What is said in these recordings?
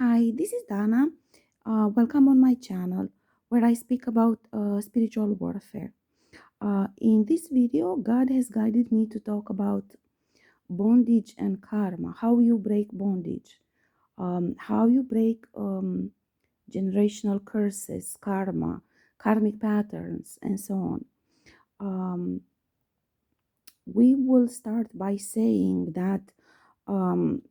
Hi, this is Dana. Welcome on my channel where I speak about spiritual warfare. In this video, God has guided me to talk about bondage and karma, how you break bondage, how you break generational curses, karma, karmic patterns, and so on. Um, we will start by saying that um,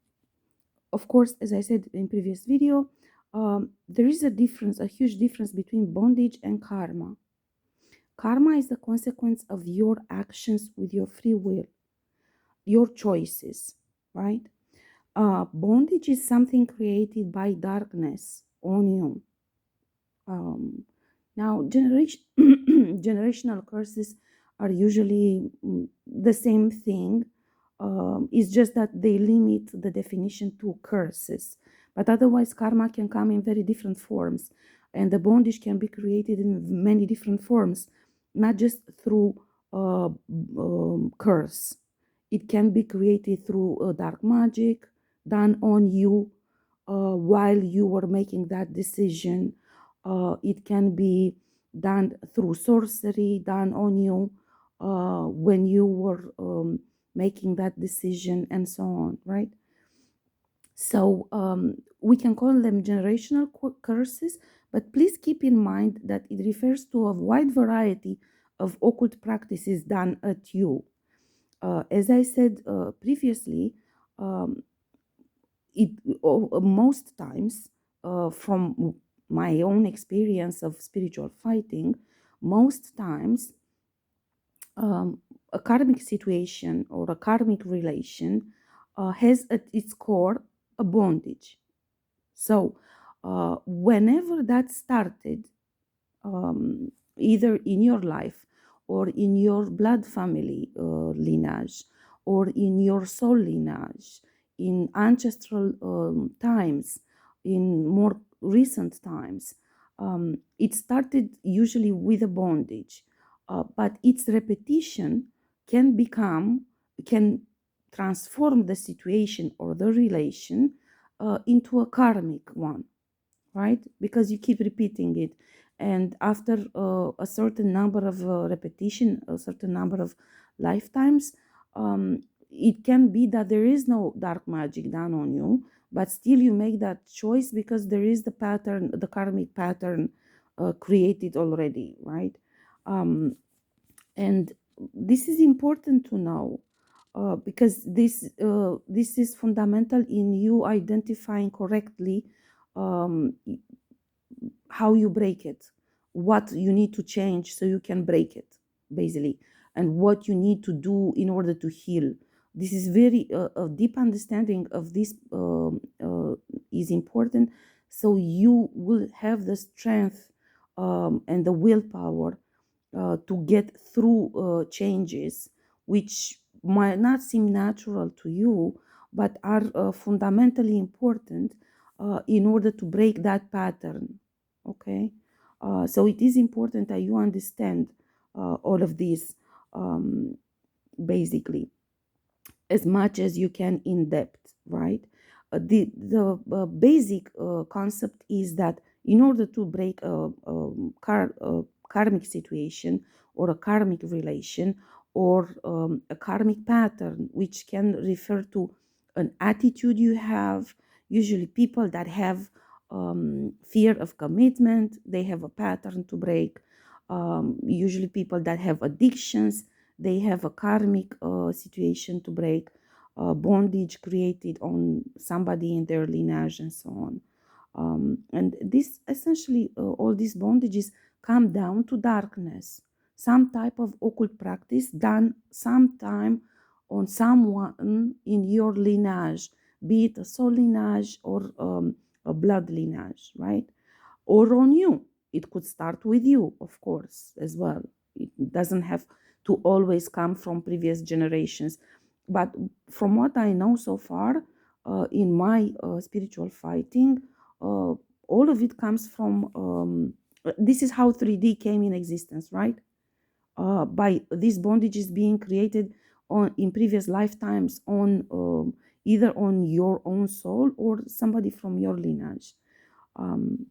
of course, as I said in previous video, there is a difference, a huge difference between bondage and karma. Karma is the consequence of your actions with your free will, your choices, right? Bondage is something created by darkness on you. Now, generational curses are usually the same thing. It's just that they limit the definition to curses. But otherwise, karma can come in very different forms. And the bondage can be created in many different forms, not just through curse. It can be created through dark magic done on you while you were making that decision. It can be done through sorcery, done on you when you were making that decision, and so on, right? So we can call them generational curses, but please keep in mind that it refers to a wide variety of occult practices done at you. As I said previously, um, it most times from my own experience of spiritual fighting, most times a karmic situation or a karmic relation has at its core a bondage. So whenever that started, either in your life or in your blood family lineage or in your soul lineage, in ancestral times, in more recent times, it started usually with a bondage, but its repetition can transform the situation or the relation into a karmic one, right? Because you keep repeating it. And after a certain number of repetition, a certain number of lifetimes, it can be that there is no dark magic done on you, but still you make that choice because there is the pattern, the karmic pattern created already, right? And this is important to know because this is fundamental in you identifying correctly um, how you break it, what you need to change so you can break it, basically, and what you need to do in order to heal. This is very a deep understanding of this is important, so you will have the strength and the willpower to get through changes which might not seem natural to you, but are fundamentally important in order to break that pattern. Okay, so it is important that you understand all of this, um, basically, as much as you can in depth, right? The basic concept is that in order to break a karmic situation or a karmic relation or a karmic pattern, which can refer to an attitude you have, usually people that have fear of commitment, they have a pattern to break. Usually people that have addictions, they have a karmic situation to break, bondage created on somebody in their lineage, and so on. And this essentially, all these bondages come down to darkness, some type of occult practice done sometime on someone in your lineage, be it a soul lineage or a blood lineage, right? Or on you. It could start with you, of course, as well. It doesn't have to always come from previous generations. But from what I know so far, in my spiritual fighting, uh, all of it comes from this is how 3D came in existence, right? By these bondages being created on in previous lifetimes on either on your own soul or somebody from your lineage. Um,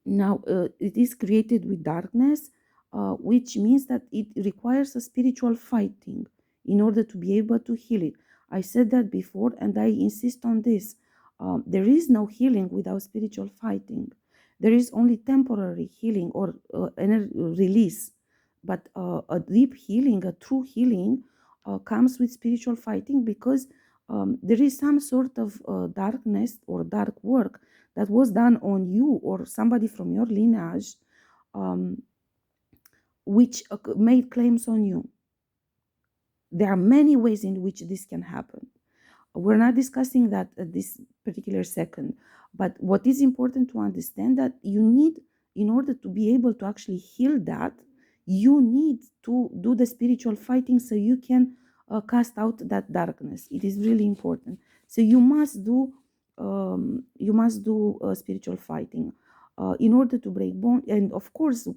Now, it is created with darkness, which means that it requires a spiritual fighting in order to be able to heal it. I said that before, and I insist on this. There is no healing without spiritual fighting. There is only temporary healing or release. But a deep healing, a true healing, comes with spiritual fighting, because there is some sort of darkness or dark work that was done on you or somebody from your lineage, um, which made claims on you. There are many ways in which this can happen. We're not discussing that at this particular second, but what is important to understand, that you need, in order to be able to actually heal that, you need to do the spiritual fighting so you can cast out that darkness. It is really important. So you must do spiritual fighting in order to break bond. And of course,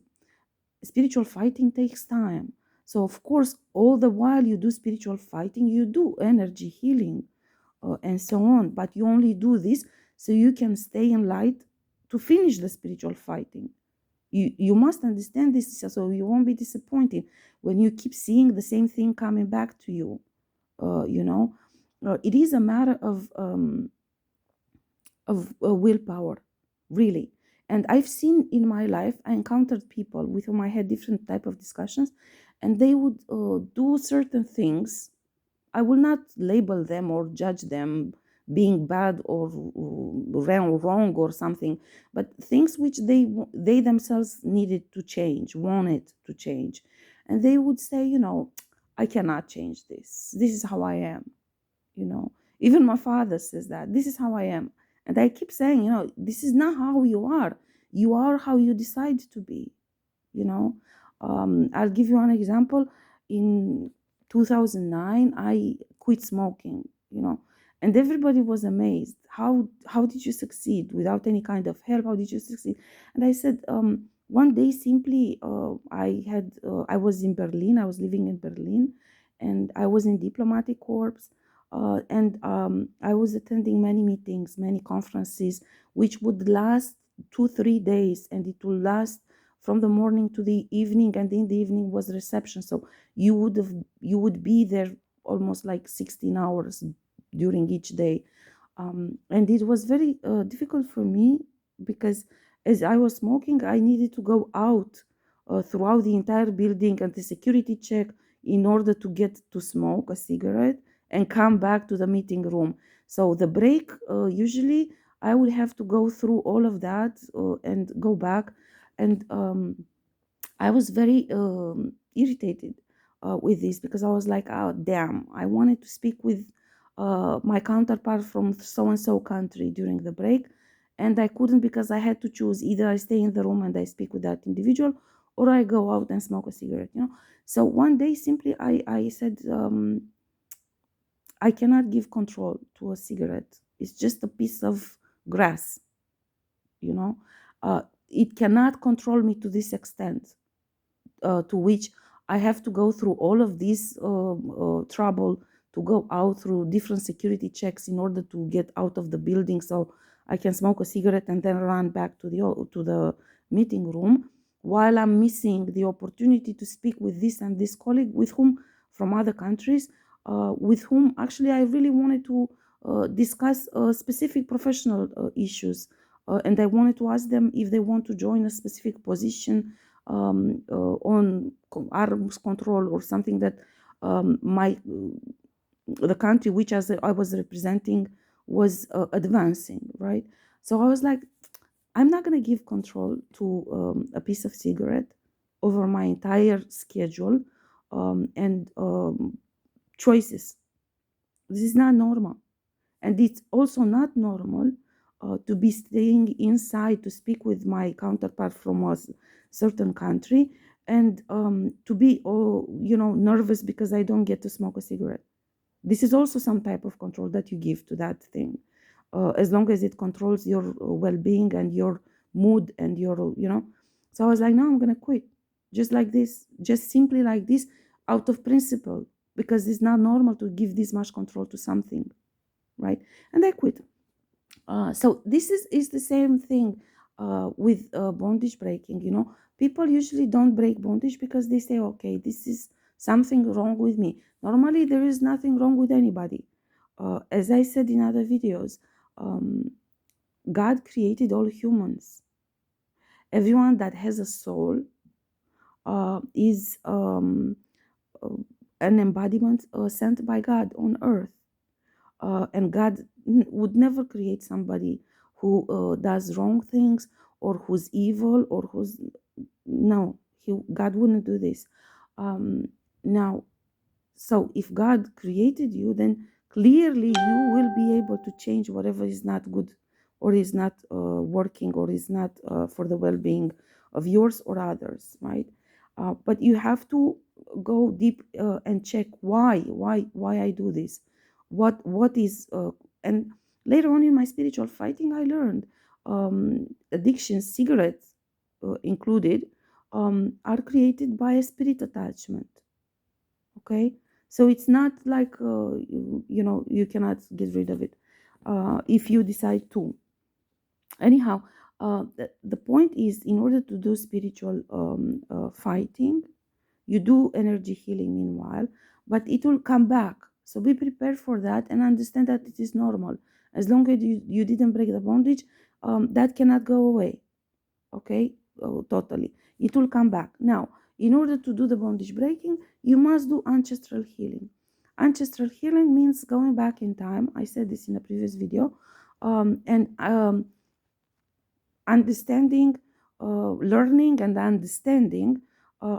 spiritual fighting takes time. So of course, all the while you do spiritual fighting, you do energy healing, and so on. But you only do this so you can stay in light to finish the spiritual fighting. You must understand this, so you won't be disappointed when you keep seeing the same thing coming back to you. It is a matter of willpower, really. And I've seen in my life, I encountered people with whom I had different type of discussions, and they would do certain things. I will not label them or judge them being bad or wrong or something, but things which they themselves needed to change, wanted to change, and they would say, I cannot change this. This is how I am. Even my father says that this is how I am, and I keep saying, this is not how you are. You are how you decide to be. you know I'll give you an example. In 2009, I quit smoking, and everybody was amazed. How did you succeed without any kind of help? How did you succeed? And I said, one day, simply, I was in Berlin. I was living in Berlin, and I was in diplomatic corps, and I was attending many meetings, many conferences, which would last 2 3 days, and it will last from the morning to the evening, and in the evening was reception. So you would be there almost like 16 hours during each day. And it was very difficult for me, because as I was smoking, I needed to go out throughout the entire building and the security check in order to get to smoke a cigarette and come back to the meeting room. So the break, usually I would have to go through all of that and go back. And I was very irritated with this, because I was like, oh, damn, I wanted to speak with my counterpart from so and so country during the break, and I couldn't, because I had to choose: either I stay in the room and I speak with that individual, or I go out and smoke a cigarette. So one day, simply, I said, I cannot give control to a cigarette. It's just a piece of grass, you know. It cannot control me to this extent, to which I have to go through all of this trouble to go out through different security checks in order to get out of the building, so I can smoke a cigarette and then run back to the meeting room, while I'm missing the opportunity to speak with this and this colleague, with whom from other countries, with whom actually I really wanted to discuss specific professional issues, and I wanted to ask them if they want to join a specific position on arms control, or something that the country which I was representing was advancing, right? So I was like, I'm not going to give control to a piece of cigarette over my entire schedule and choices. This is not normal. And it's also not normal to be staying inside to speak with my counterpart from a certain country, and to be, nervous because I don't get to smoke a cigarette. This is also some type of control that you give to that thing, as long as it controls your well-being and your mood and your. So I was like, no, I'm going to quit. Just like this, just simply like this, out of principle, because it's not normal to give this much control to something. right? And I quit. So this is the same thing with bondage breaking. People usually don't break bondage because they say, okay, this is something wrong with me. Normally, there is nothing wrong with anybody. As I said in other videos, um, God created all humans. Everyone that has a soul is uh, an embodiment sent by God on earth. And God would never create somebody who does wrong things or who's evil or who's no. God wouldn't do this. Now, so if God created you, then clearly you will be able to change whatever is not good or is not working or is not for the well-being of yours or others, right? But you have to go deep and check why I do this, what is and later on in my spiritual fighting, I learned addictions, cigarettes included, are created by a spirit attachment. Okay, so it's not like you cannot get rid of it if you decide to. Anyhow, the point is, in order to do spiritual fighting, you do energy healing meanwhile, but it will come back. So be prepared for that and understand that it is normal. As long as you didn't break the bondage, that cannot go away. Okay. Totally, it will come back. Now, in order to do the bondage breaking, you must do ancestral healing. Ancestral healing means going back in time. I said this in a previous video. And understanding, learning and understanding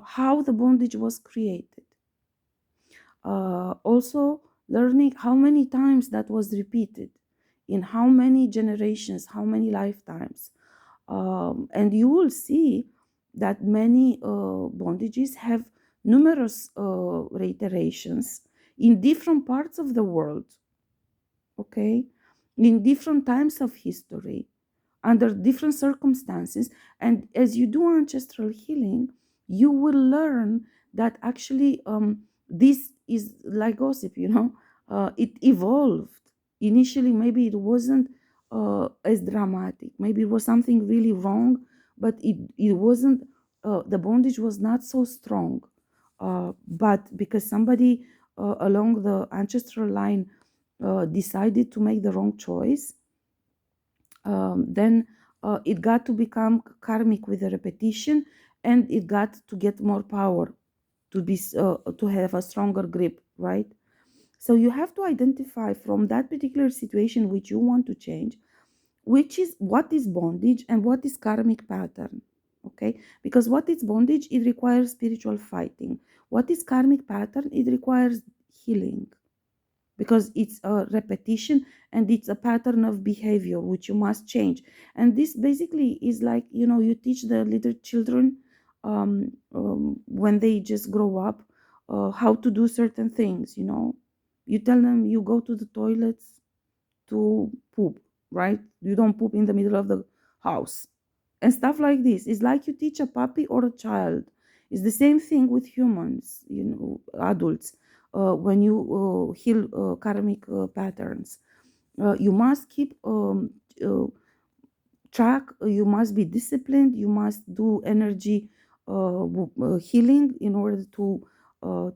how the bondage was created. Also learning how many times that was repeated, in how many generations, how many lifetimes. And you will see that many bondages have numerous reiterations in different parts of the world, okay, in different times of history, under different circumstances. And as you do ancestral healing, you will learn that actually this is like gossip, it evolved. Initially, maybe it wasn't as dramatic. Maybe it was something really wrong, but it wasn't, the bondage was not so strong. But because somebody along the ancestral line decided to make the wrong choice, then it got to become karmic with the repetition, and it got to get more power, to have a stronger grip, right? So you have to identify from that particular situation which you want to change, which is what is bondage and what is karmic pattern. Okay, because what is bondage, it requires spiritual fighting. What is karmic pattern, it requires healing, because it's a repetition and it's a pattern of behavior which you must change. And this basically is like, you teach the little children when they just grow up how to do certain things. You tell them, you go to the toilets to poop, right? You don't poop in the middle of the house and stuff like this. It's like you teach a puppy or a child. It's the same thing with humans, adults. When you heal karmic patterns, you must keep track. You must be disciplined. You must do energy healing in order to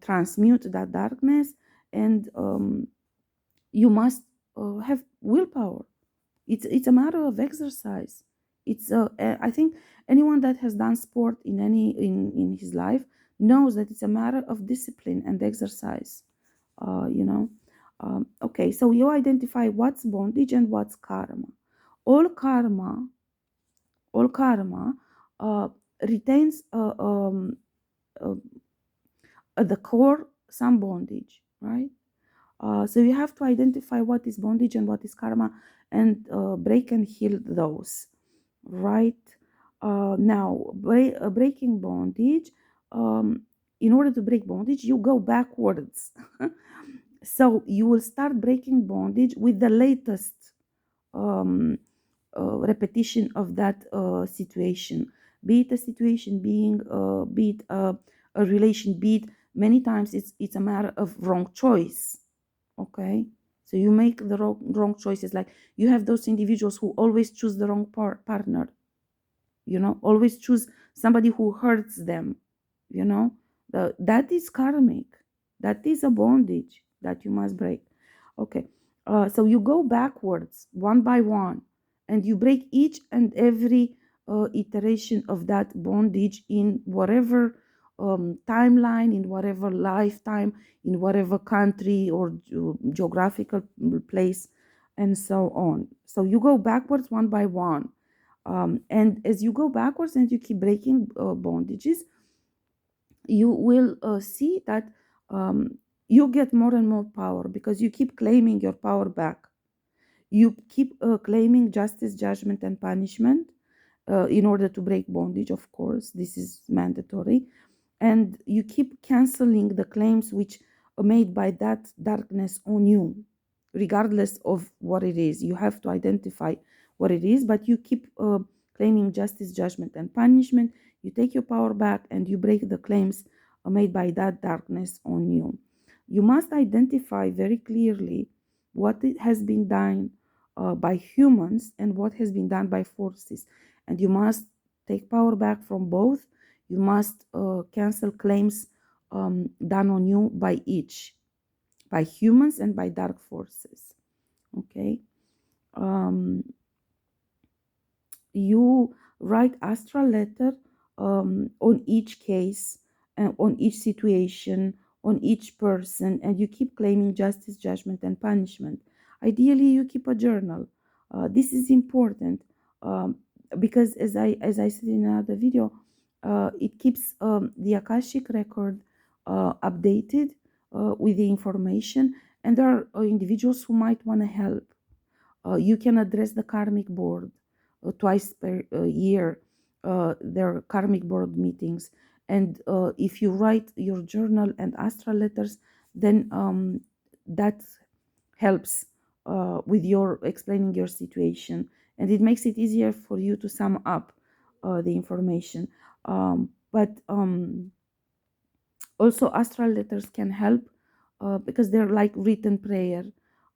transmute that darkness, and you must have willpower. It's a matter of exercise. I think anyone that has done sport in his life knows that it's a matter of discipline and exercise. uh, you know okay, so you identify what's bondage and what's karma. all karma all karma uh, retains uh, at the core some bondage, right? So you have to identify what is bondage and what is karma, and break and heal those, right? Now, breaking bondage, in order to break bondage, you go backwards. So you will start breaking bondage with the latest um, repetition of that situation, be it a situation being, be it a relation, be it many times it's a matter of wrong choice. Okay, So you make the wrong choices. Like you have those individuals who always choose the wrong partner, always choose somebody who hurts them, you know. That is karmic. That is a bondage that you must break. Okay. So you go backwards one by one, and you break each and every iteration of that bondage in whatever timeline, in whatever lifetime, in whatever country or geographical place, and so on. So you go backwards one by one, and as you go backwards and you keep breaking bondages, you will see that you get more and more power, because you keep claiming your power back. You keep claiming justice, judgment, and punishment in order to break bondage. Of course, this is mandatory. And you keep canceling the claims which are made by that darkness on you, regardless of what it is. You have to identify what it is, but you keep claiming justice, judgment, and punishment. You take your power back and you break the claims made by that darkness on you. You must identify very clearly what it has been done by humans and what has been done by forces. And you must take power back from both. You must cancel claims done on you by each, by humans and by dark forces. Okay. You write astral letter on each case, on each situation, on each person, and you keep claiming justice, judgment, and punishment. Ideally, you keep a journal. This is important, because as I said in another video, it keeps the Akashic record updated with the information, and there are individuals who might want to help. You can address the karmic board twice per year. There are karmic board meetings. And if you write your journal and astral letters, then that helps with your explaining your situation. And it makes it easier for you to sum up the information. But also, astral letters can help because they're like written prayer.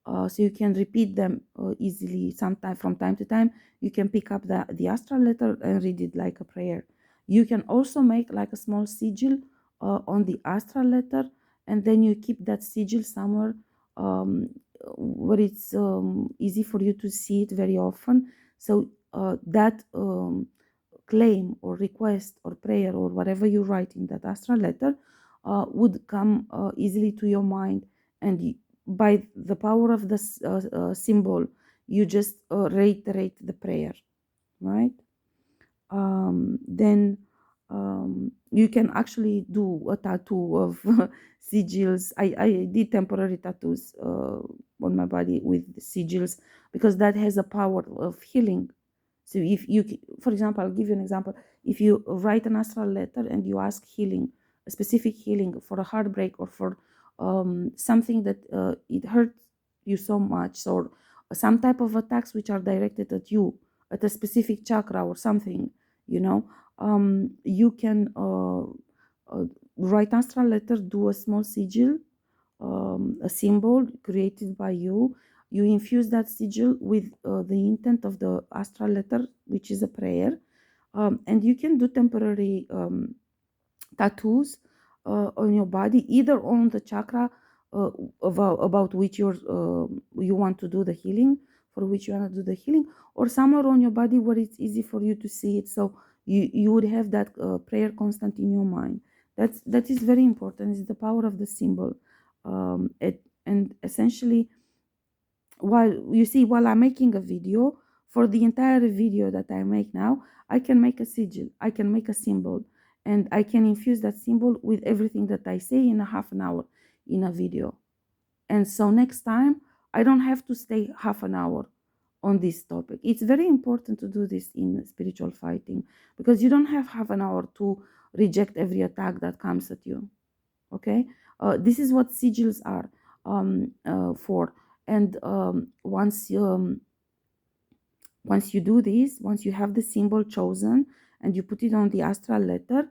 So you can repeat them easily. Sometime from time to time, you can pick up the astral letter and read it like a prayer. You can also make like a small sigil on the astral letter, and then you keep that sigil somewhere um, where it's easy for you to see it very often. So that claim or request or prayer or whatever you write in that astral letter would come easily to your mind, and by the power of the symbol, you just reiterate the prayer, right? Then you can actually do a tattoo of sigils. I did temporary tattoos on my body with sigils, because that has a power of healing. So if you, for example, I'll give you an example. If you write an astral letter and you ask healing, a specific healing for a heartbreak or for something that it hurt you so much, or some type of attacks which are directed at you, at a specific chakra or something, you can write astral letter, do a small sigil, a symbol created by you. You infuse that sigil with the intent of the astral letter, which is a prayer, and you can do temporary tattoos on your body, either on the chakra about which you want to do the healing, for which you want to do the healing, or somewhere on your body where it's easy for you to see it. So you would have that prayer constant in your mind. That is very important. It's the power of the symbol. And essentially, while I'm making a video, for the entire video that I make now, I can make a sigil, I can make a symbol, and I can infuse that symbol with everything that I say in a half an hour in a video. And so next time, I don't have to stay half an hour on this topic. It's very important to do this in spiritual fighting, because you don't have half an hour to reject every attack that comes at you. Okay. This is what sigils are for. And once you do this, once you have the symbol chosen and you put it on the astral letter,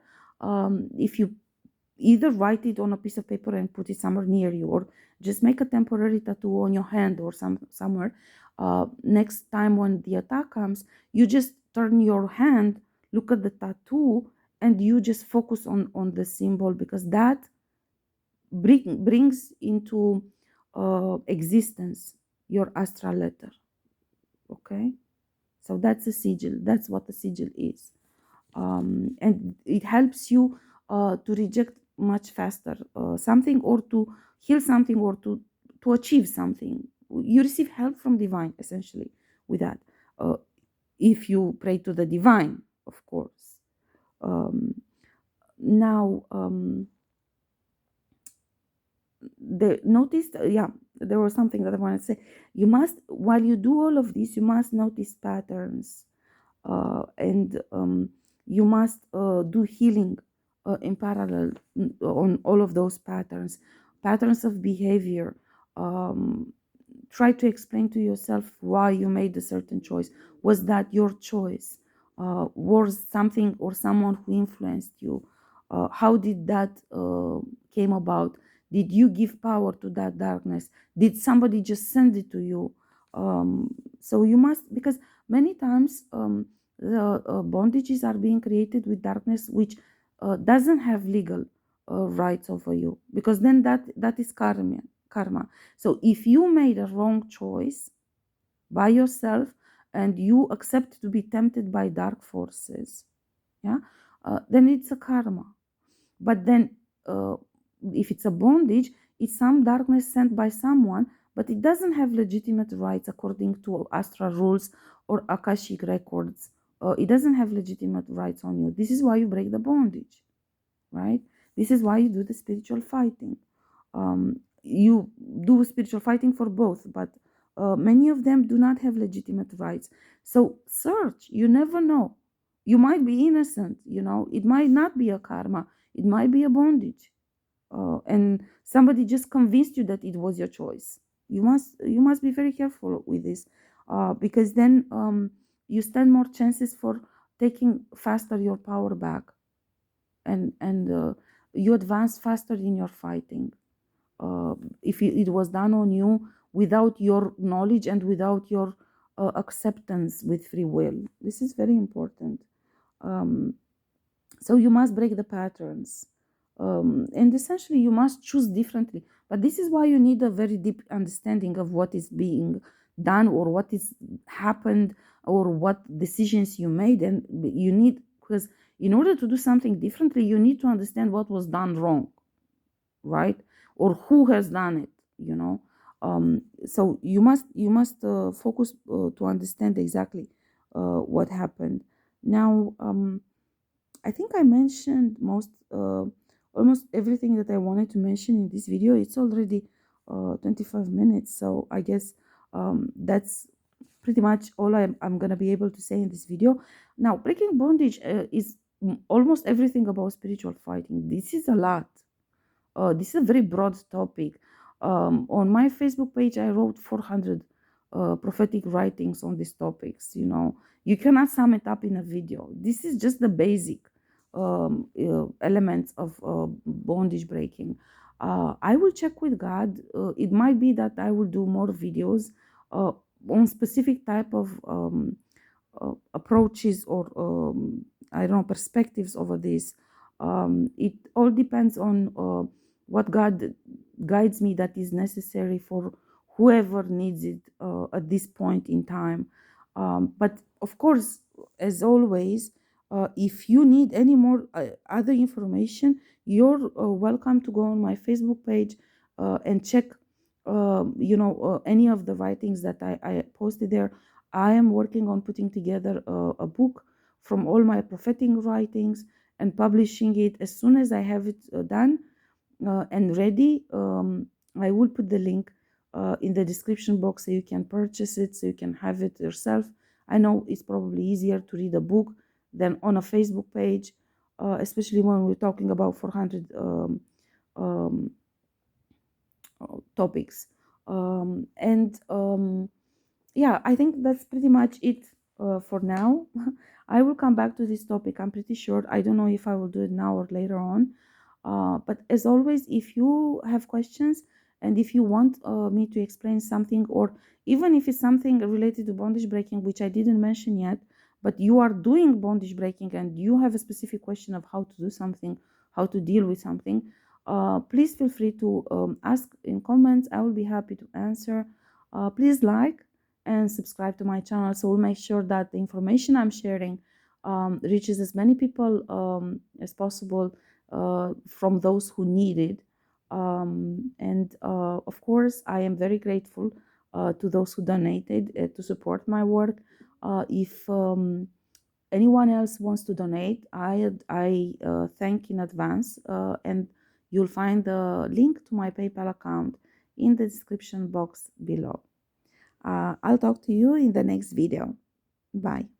if you either write it on a piece of paper and put it somewhere near you, or just make a temporary tattoo on your hand or somewhere. Next time when the attack comes, you just turn your hand, look at the tattoo, and you just focus on the symbol, because that brings into existence your astral letter. Okay, so that's a sigil. That's what a sigil is. And it helps you to reject much faster something, or to heal something, or to achieve something. You receive help from divine, essentially, with that, uh, if you pray to the divine, of course. Now, the notice, yeah, there was something that I wanted to say. You must, while you do all of this, you must notice patterns, and you must do healing in parallel, on all of those patterns of behavior. um, Try to explain to yourself why you made a certain choice. Was that your choice? Was something or someone who influenced you? How did that came about? Did you give power to that darkness? Did somebody just send it to you? So you must, because many times the bondages are being created with darkness, which doesn't have legal rights over you, because then that is karma. So if you made a wrong choice by yourself, and you accept to be tempted by dark forces, yeah, then it's a karma. But then, uh, if it's a bondage, it's some darkness sent by someone, but it doesn't have legitimate rights according to astral rules or akashic records. It doesn't have legitimate rights on you. This is why you break the bondage, right? This is why you do the spiritual fighting. You do spiritual fighting for both, but many of them do not have legitimate rights. So search. You never know. You might be innocent. It might not be a karma. It might be a bondage, and somebody just convinced you that it was your choice. You must be very careful with this, because then you stand more chances for taking faster your power back, and you advance faster in your fighting, if it was done on you without your knowledge and without your acceptance with free will. This is very important. um, so you must break the patterns, and essentially you must choose differently. But this is why you need a very deep understanding of what is being done, or what is happened, or what decisions you made. And you need, because in order to do something differently, you need to understand what was done wrong, right? Or who has done it, so you must focus to understand exactly what happened. Now, I think I mentioned almost everything that I wanted to mention in this video. It's already 25 minutes, so I guess that's pretty much all I'm gonna be able to say in this video. Now, breaking bondage is almost everything about spiritual fighting. This is a lot. This is a very broad topic. On my Facebook page, I wrote 400 prophetic writings on these topics. You cannot sum it up in a video. This is just the basic elements of bondage breaking. I will check with God. It might be that I will do more videos uh, on specific type of approaches, or I don't know, perspectives over this. It all depends on what God guides me that is necessary for whoever needs it at this point in time. But of course, as always, if you need any more other information, you're welcome to go on my Facebook page and check any of the writings that I posted there. I am working on putting together a book from all my prophetic writings and publishing it. As soon as I have it done and ready, I will put the link in the description box so you can purchase it, so you can have it yourself. I know it's probably easier to read a book than on a Facebook page, especially when we're talking about 400 um, topics. And yeah, I think that's pretty much it for now. I will come back to this topic, I'm pretty sure. I don't know if I will do it now or later on. But as always, if you have questions and if you want me to explain something, or even if it's something related to bondage breaking which I didn't mention yet, but you are doing bondage breaking and you have a specific question of how to do something, how to deal with something, please feel free to ask in comments. I will be happy to answer. Please like and subscribe to my channel, so we'll make sure that the information I'm sharing reaches as many people as possible, from those who need it. And of course, I am very grateful to those who donated to support my work. If anyone else wants to donate, I thank in advance, and you'll find the link to my PayPal account in the description box below. I'll talk to you in the next video. Bye.